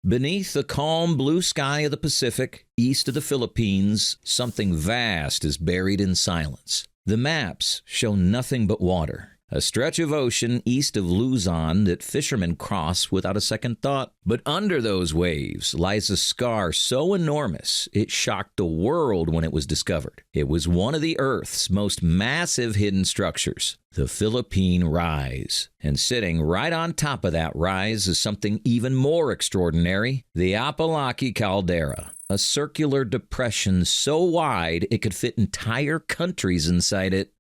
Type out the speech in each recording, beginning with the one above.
Beneath the calm blue sky of the Pacific, east of the Philippines, something vast is buried in silence. The maps show nothing but water. A stretch of ocean east of Luzon that fishermen cross without a second thought. But under those waves lies a scar so enormous it shocked the world when it was discovered. It was one of the Earth's most massive hidden structures, the Philippine Rise. And sitting right on top of that rise is something even more extraordinary, the Apolaki Caldera. A circular depression so wide it could fit entire countries inside it.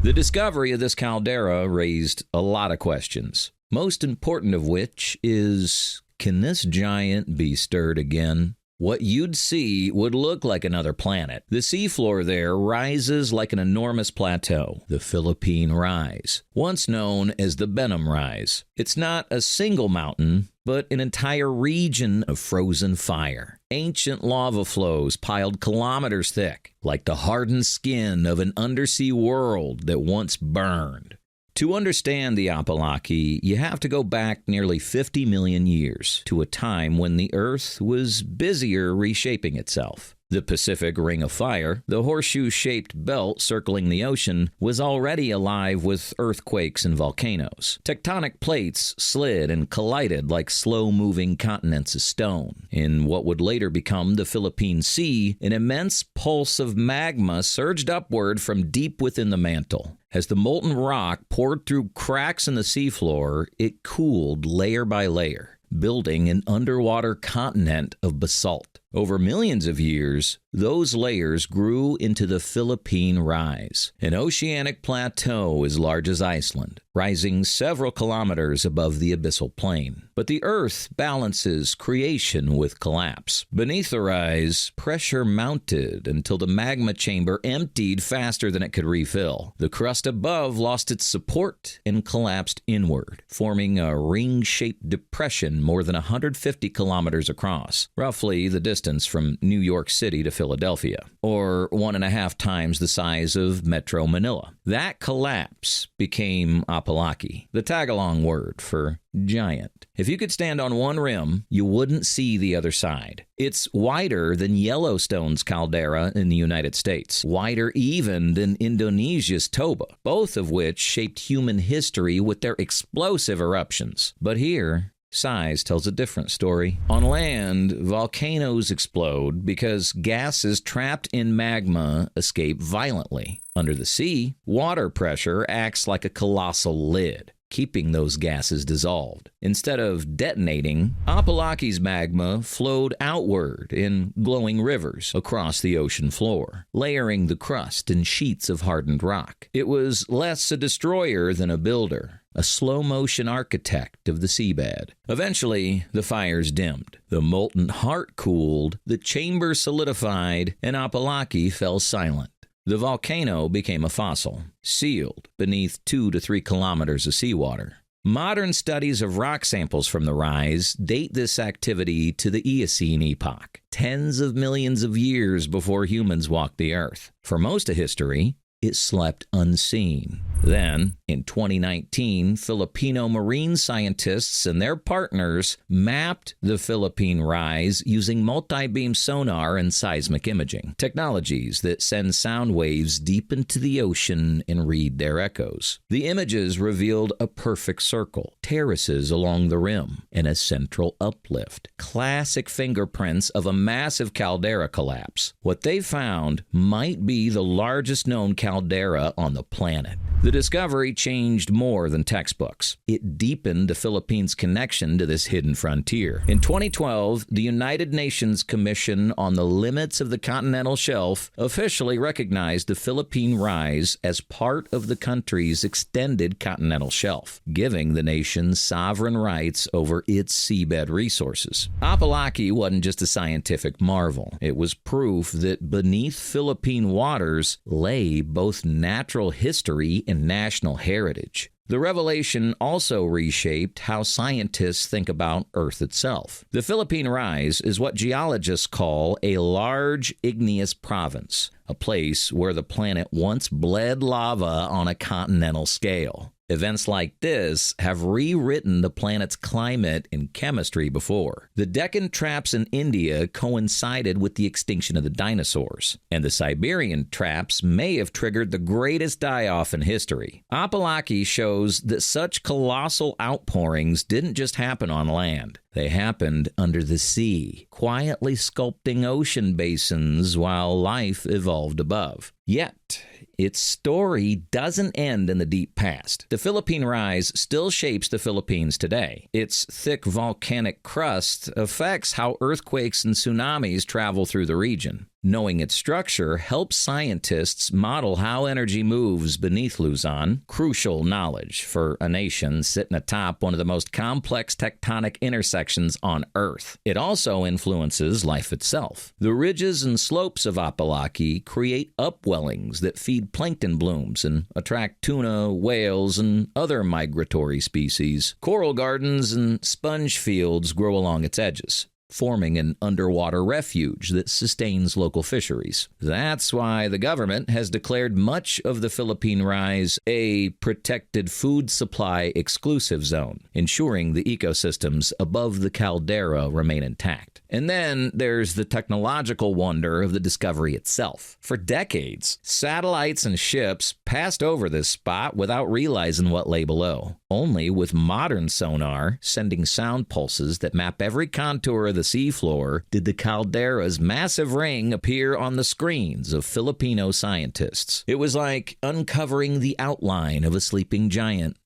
The discovery of this caldera raised a lot of questions, most important of which is, can this giant be stirred again? What you'd see would look like another planet. The seafloor there rises like an enormous plateau, the Philippine Rise, once known as the Benham Rise. It's not a single mountain, but an entire region of frozen fire. Ancient lava flows piled kilometers thick, like the hardened skin of an undersea world that once burned. To understand the Apolaki, you have to go back nearly 50 million years to a time when the Earth was busier reshaping itself. The Pacific Ring of Fire, the horseshoe-shaped belt circling the ocean, was already alive with earthquakes and volcanoes. Tectonic plates slid and collided like slow-moving continents of stone. In what would later become the Philippine Sea, an immense pulse of magma surged upward from deep within the mantle. As the molten rock poured through cracks in the seafloor, it cooled layer by layer, building an underwater continent of basalt. Over millions of years, those layers grew into the Philippine Rise, an oceanic plateau as large as Iceland, rising several kilometers above the abyssal plain. But the Earth balances creation with collapse. Beneath the rise, pressure mounted until the magma chamber emptied faster than it could refill. The crust above lost its support and collapsed inward, forming a ring-shaped depression more than 150 kilometers across, roughly the distance from New York City to Philadelphia, or 1.5 times the size of Metro Manila. That collapse became Apolaki, the tag-along word for giant. If you could stand on one rim, you wouldn't see the other side. It's wider than Yellowstone's caldera in the United States, wider even than Indonesia's Toba, both of which shaped human history with their explosive eruptions. But here, size tells a different story. On land, volcanoes explode because gases trapped in magma escape violently. Under the sea, water pressure acts like a colossal lid, keeping those gases dissolved. Instead of detonating, Apolaki's magma flowed outward in glowing rivers across the ocean floor, layering the crust in sheets of hardened rock. It was less a destroyer than a builder, a slow-motion architect of the seabed. Eventually, the fires dimmed. The molten heart cooled, the chamber solidified, and Apolaki fell silent. The volcano became a fossil, sealed beneath 2 to 3 kilometers of seawater. Modern studies of rock samples from the rise date this activity to the Eocene epoch, tens of millions of years before humans walked the Earth. For most of history, it slept unseen. Then, in 2019, Filipino marine scientists and their partners mapped the Philippine Rise using multi-beam sonar and seismic imaging, technologies that send sound waves deep into the ocean and read their echoes. The images revealed a perfect circle, terraces along the rim, and a central uplift, classic fingerprints of a massive caldera collapse. What they found might be the largest known caldera on the planet. The discovery changed more than textbooks. It deepened the Philippines' connection to this hidden frontier. In 2012, the United Nations Commission on the Limits of the Continental Shelf officially recognized the Philippine Rise as part of the country's extended continental shelf, giving the nation sovereign rights over its seabed resources. Apolaki wasn't just a scientific marvel. It was proof that beneath Philippine waters lay both natural history and national heritage. The revelation also reshaped how scientists think about Earth itself. The Philippine Rise is what geologists call a large igneous province, a place where the planet once bled lava on a continental scale. Events like this have rewritten the planet's climate and chemistry before. The Deccan traps in India coincided with the extinction of the dinosaurs, and the Siberian traps may have triggered the greatest die-off in history. Apolaki shows that such colossal outpourings didn't just happen on land. They happened under the sea, quietly sculpting ocean basins while life evolved above. Yet, its story doesn't end in the deep past. The Philippine Rise still shapes the Philippines today. Its thick volcanic crust affects how earthquakes and tsunamis travel through the region. Knowing its structure helps scientists model how energy moves beneath Luzon, crucial knowledge for a nation sitting atop one of the most complex tectonic intersections on Earth. It also influences life itself. The ridges and slopes of Apolaki create upwellings that feed plankton blooms and attract tuna, whales, and other migratory species. Coral gardens and sponge fields grow along its edges, forming an underwater refuge that sustains local fisheries. That's why the government has declared much of the Philippine Rise a protected food supply exclusive zone, ensuring the ecosystems above the caldera remain intact. And then there's the technological wonder of the discovery itself. For decades, satellites and ships passed over this spot without realizing what lay below. Only with modern sonar, sending sound pulses that map every contour of the seafloor, did the caldera's massive ring appear on the screens of Filipino scientists. It was like uncovering the outline of a sleeping giant.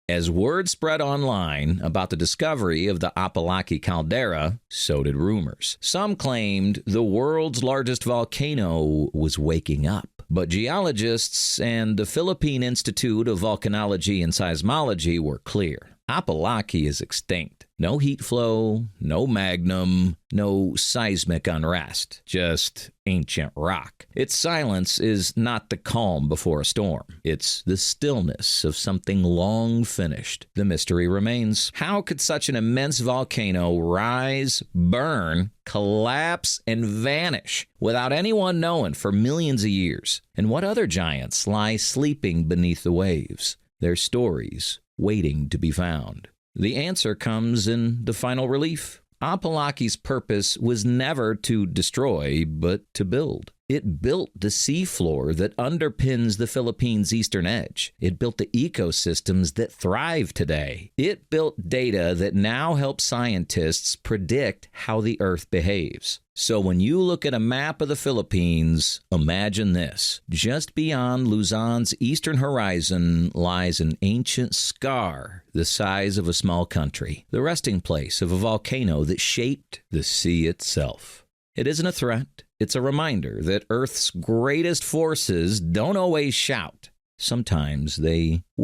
As word spread online about the discovery of the Apolaki Caldera, so did rumors. Some claimed the world's largest volcano was waking up. But geologists and the Philippine Institute of Volcanology and Seismology were clear. Apolaki is extinct. No heat flow, no magma, no seismic unrest, just ancient rock. Its silence is not the calm before a storm. It's the stillness of something long finished. The mystery remains. How could such an immense volcano rise, burn, collapse, and vanish without anyone knowing for millions of years? And what other giants lie sleeping beneath the waves? Their stories waiting to be found. The answer comes in the final relief. Apolaki's purpose was never to destroy, but to build. It built the seafloor that underpins the Philippines' eastern edge. It built the ecosystems that thrive today. It built data that now helps scientists predict how the Earth behaves. So when you look at a map of the Philippines, imagine this. Just beyond Luzon's eastern horizon lies an ancient scar the size of a small country, the resting place of a volcano that shaped the sea itself. It isn't a threat. It's a reminder that Earth's greatest forces don't always shout. Sometimes they